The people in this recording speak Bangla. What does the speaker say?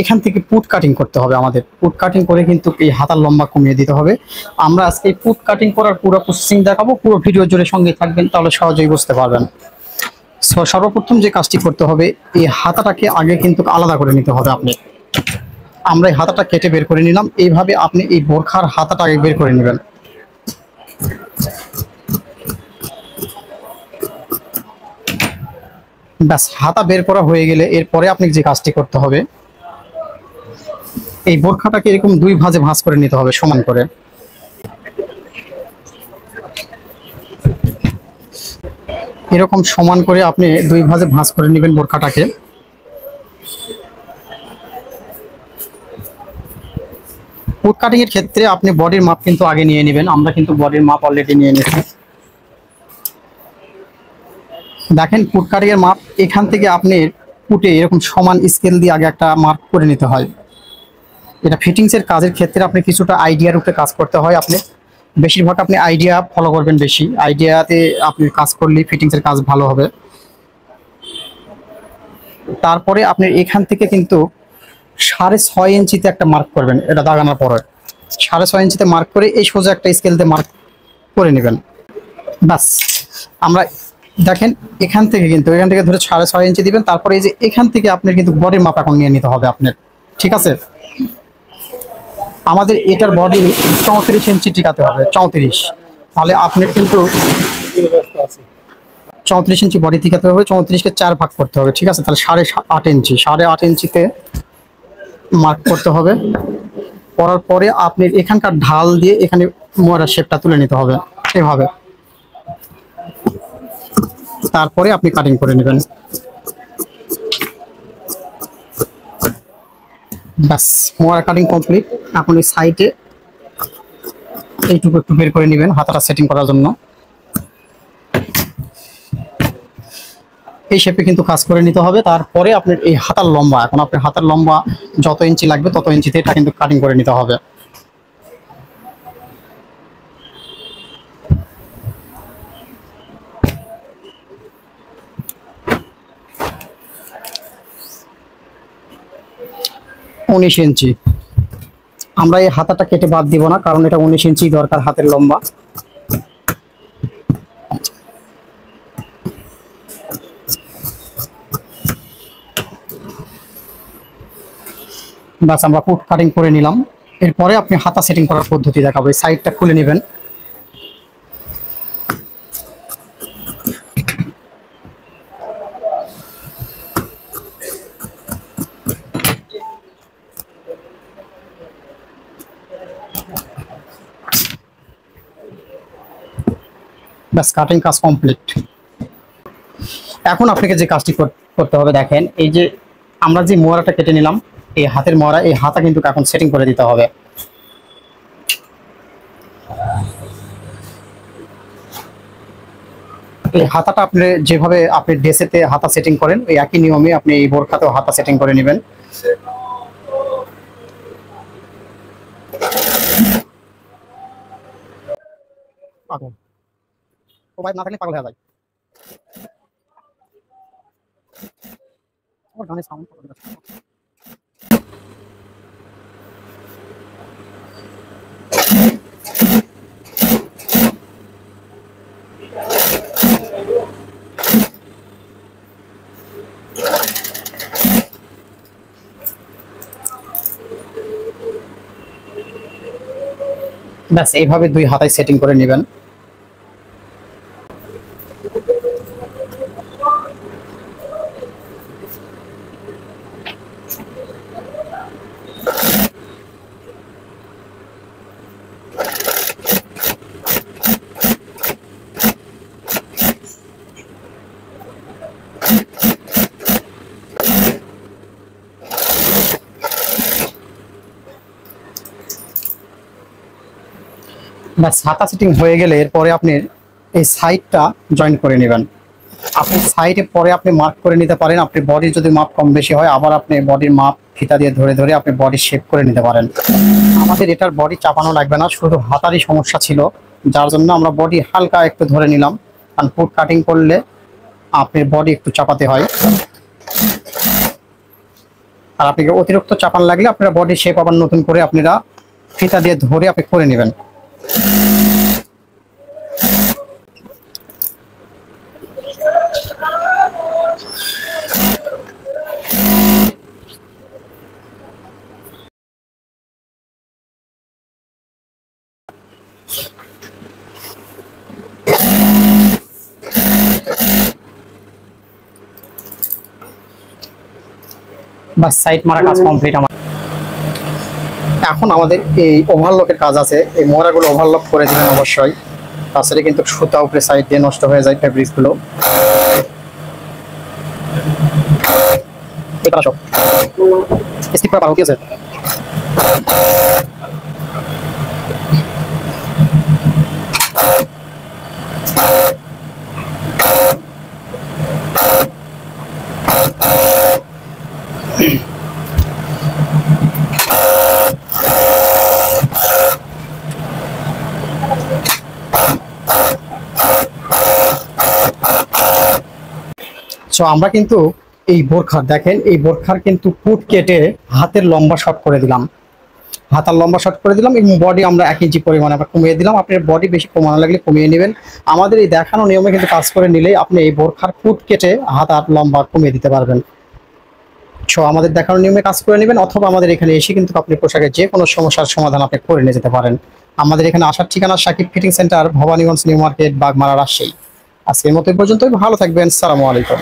এখান থেকে পুট কাটিং করতে হবে। আমাদের পুট কাটিং করে কিন্তু এই হাতার লম্বা কমিয়ে দিতে হবে। আমরা আজকে এই পুট কাটিং করার পুরো প্রসেসিং দেখাবো, পুরো ভিডিও জুড়ে সঙ্গে থাকবেন, তাহলে সহজেই বুঝতে পারবেন। সর্বপ্রথম যে কাজটি করতে হবে, এই হাতাটাকে আগে কিন্তু আলাদা করে নিতে হবে। আমরা এই হাতাটা কেটে বের করে নিলাম। এইভাবে আপনি এই বোরখার হাতাটা আগে বের করে নেবেন। ব্যাস, হাতা বের করা হয়ে গেলে এরপরে আপনি যে কাজটি করতে হবে, এই বোরখাটাকে এরকম দুই ভাঁজে ভাঁজ করে নিতে হবে সমান করে। এরকম সমান করে আপনি দুই ভাঁজে ভাঁজ করে নেবেন বোরখাটাকে। পুট কাটিং এর ক্ষেত্রে আপনি বডির মাপ কিন্তু আগে নিয়ে নেবেন। আমরা কিন্তু বডির মাপ অলরেডি নিয়ে নিয়েছি। দেখেন, পুট কাটিং এর মাপ এখান থেকে আপনি পুটে এরকম সমান স্কেল দিয়ে আগে একটা মার্ক করে নিতে হয়। এটা ফিটিংসের কাজের ক্ষেত্রে আপনি কিছুটা আইডিয়ার উপরে কাজ করতে হয়। আপনি বেশিরভাগ আপনি আইডিয়া ফলো করবেন, বেশি আইডিয়াতে আপনি কাজ করলে ফিটিংসের কাজ ভালো হবে। তারপরে আপনি এখান থেকে কিন্তু 6.5 ইঞ্চিতে একটা মার্ক করবেন। এটা দাগানোর পরে 6.5 ইঞ্চিতে মার্ক করে এই সোজা একটা স্কেলতে মার্ক করে নেবেন। বাস, আমরা দেখেন এখান থেকে ধরে 6.5 ইঞ্চি দিবেন। তারপরে এই যে এখান থেকে আপনার কিন্তু বডির মাপ এখন নিয়ে নিতে হবে আপনার, ঠিক আছে? আমাদের এটার বডি 34 ইঞ্চি টিকাতে হবে, 34। তাহলে আপনার কিন্তু 34 ইঞ্চি বডি টিকাতে হবে। 34কে 4 ভাগ করতে হবে, ঠিক আছে? তাহলে 8.5 ইঞ্চি, 8.5 ইঞ্চিতে মার্ক করতে হবে। করার পরে আপনি এখানকার ঢাল দিয়ে এখানে মোয়ার শেপটা তুলে নিতে হবে এভাবে। তারপরে আপনি কাটিং করে নেবেন। ব্যাস, মোয়ার কাটিং কমপ্লিট। এখন এই সাইডে এইটুকু একটু বের করে নেবেন হাতাটা সেটিং করার জন্য। এই শেপে কিন্তু কাজ করে নিতে হবে। তারপরে আপনার এই হাতার লম্বা, এখন আপনার হাতার লম্বা যত ইঞ্চি লাগবে তত ইঞ্চিতে এটা কিন্তু কাটিং করে নিতে হবে। উনিশ ইঞ্চি। আমরা এই হাতাটা কেটে বাদ দিব না, কারণ এটা 19 ইঞ্চি দরকার হাতের লম্বা। বাস, আমরা পুট কাটিং করে নিলাম। এরপরে আপনি হাতা সেটিং করার পদ্ধতি দেখাবো। এই সাইডটা খুলে নেবেন। ব্যাস, কাটিং কাজ কমপ্লিট। এখন আপনাকে যে কাজটি করতে হবে, দেখেন এই যে আমরা যে মোয়ারাটা কেটে নিলাম, এই হাতের মোয়ারা, এই হাতা কিন্তু এখন সেটিং করে দিতে হবে। এই হাতাটা আপনি যেভাবে আপনি ড্রেসেতে হাতা সেটিং করেন, ওই একই নিয়মে আপনি এই বোরখাতেও হাতা সেটিং করে নেবেন। পাগল ও ভাই, না থাকলে পাগল হয়ে যায়। ওর গানের সাউন্ড ব্যাস, এইভাবে দুই হাতায় সেটিং করে নেবেন। ব্যাস, হাতা সেটিং হয়ে গেলে এরপরে আপনি এই সাইডটা জয়েন করে নেবেন। আপনি সাইডে পরে আপনি মার্ক করে নিতে পারেন। আপনি বডির যদি মাপ কম বেশি হয়, আবার আপনি বডির মাপ ফিতা দিয়ে ধরে ধরে আপনি বডি শেপ করে নিতে পারেন। আমাদের এটার বডি চাপানো লাগবে না, শুধু হাতারই সমস্যা ছিল, যার জন্য আমরা বডি হালকা একটু ধরে নিলাম। কারণ পুট কাটিং করলে আপনার বডি একটু চাপাতে হয়। আর আপনাকে অতিরিক্ত চাপান লাগলে আপনারা বডি শেপ আবার নতুন করে আপনারা ফিতা দিয়ে ধরে আপনি করে নেবেন। বাস সাইড মারা কাজ কমপ্লিট আমার। এখন আমাদের এই ওভারলকের কাজ আছে, এই মোড়াগুলো ওভারলক করে দিবেন অবশ্যই, তাছাড়া কিন্তু সুতা উপরে সাইড দিয়ে নষ্ট হয়ে যায় ফেব্রিক্স গুলো। এটা সব স্টিক করা হতে আছে। সো আমরা কিন্তু এই বোরখা দেখেন, এই বোরখার কিন্তু পুট কেটে হাতের লম্বা শর্ট করে দিলাম, হাতার লম্বা শর্ট করে দিলাম এবং বডি আমরা 1 ইঞ্চি পরিমাণে আমরা কমিয়ে দিলাম। আপনার বডি বেশি কমানো লাগলে কমিয়ে নেবেন। আমাদের এই দেখানো নিয়মে কিন্তু কাজ করে নিলেই আপনি এই বোরখার পুট কেটে হাতার লম্বা কমিয়ে দিতে পারবেন। সো আমাদের দেখানো নিয়মে কাজ করে নেবেন, অথবা আমাদের এখানে এসে কিন্তু আপনি পোশাকের যে কোনো সমস্যার সমাধান আপনি করে নিয়ে যেতে পারেন। আমাদের এখানে আসার ঠিকানা Sakib fitting centre, Bhabaniganj new market, Bagmara, Rajshahi. আজকের মতো এই পর্যন্তই। ভালো থাকবেন। আসসালামু আলাইকুম।